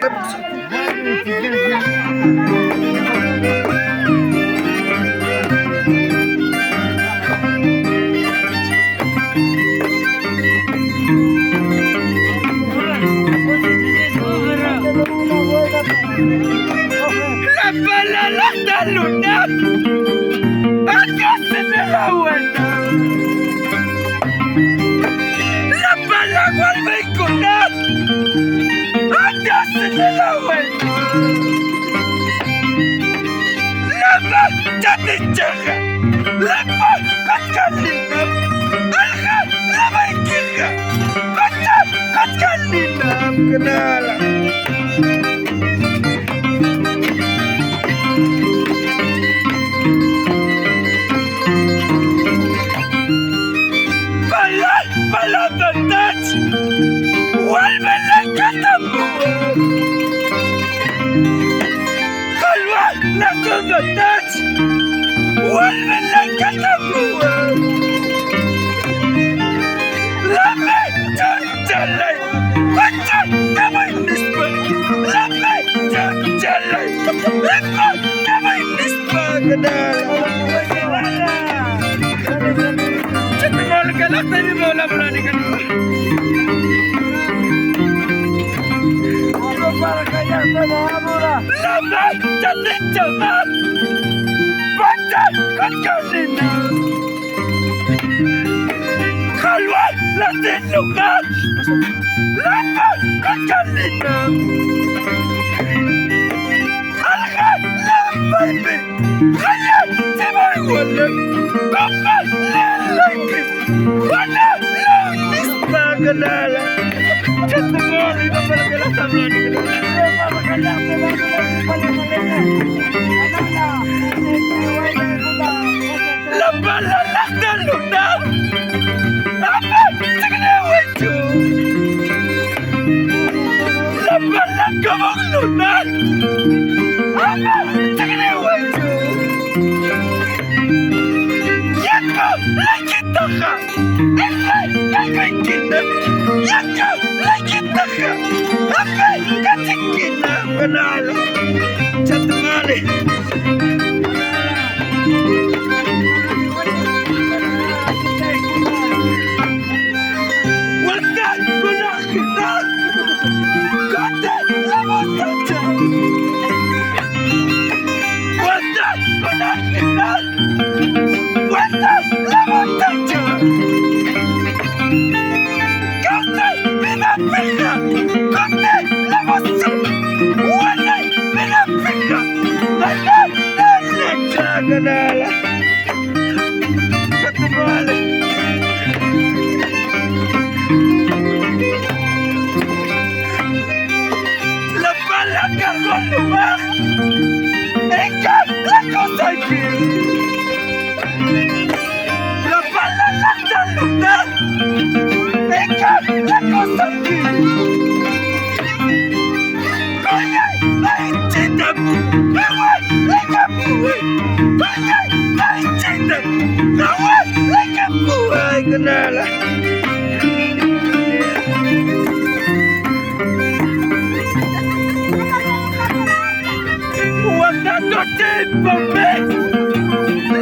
La palala de luna, acá se me la vuelta. La palagua al veicular, acá se me la vuelta. La vaca de chaja, la vaca calina, alga, la vaiquija, vaca calina, canala. Vuelve la catambúa, calva la cogotas, vuelve la catambúa, la mecha chalay, pacha tamay nispa, la mecha chalay, lepa tamay nispa kadala. Chatimol kalakta ni mola mulani kanima. Para callarte, Mohamura. La mecha de chamar. Pacha con calina. Jalwa la de lugar. La con calina. Alga la baby. Calla se va igual. Copa la like. Wana la nispa ganala. Chatimol iba para que la tablani. La bala la de luna, apa tegene weju. La bala como luna, apa tegene weju. Yako la kitaha, ay kita. Yako la kitaha, ay katikina banala. Chatumali. Ganala. Chatumali. La bala cargó el lugar. Ella la cosa aquí. La bala la da lugar. Ella la cosa aquí. Oye, ay, chita. Ganala. Wanda kote pombe,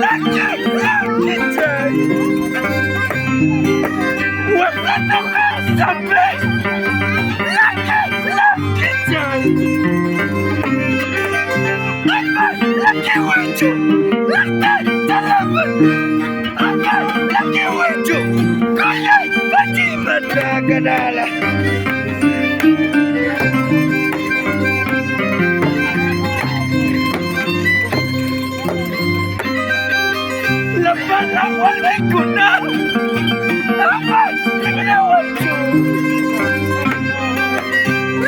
laka lakitay. Wanda toka sambe, laka lakitay. Laka laki waju, laka talaman. Laki waju, kaya pati mata ganala. La bala vuelve kunar, apa tegene waju.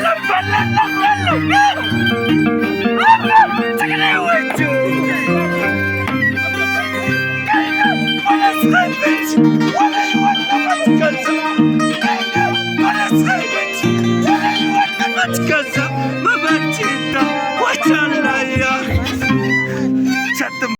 La bala la lugar, apa tegene waju. What do you want the Vatican? What is it? What do you want the Vatican?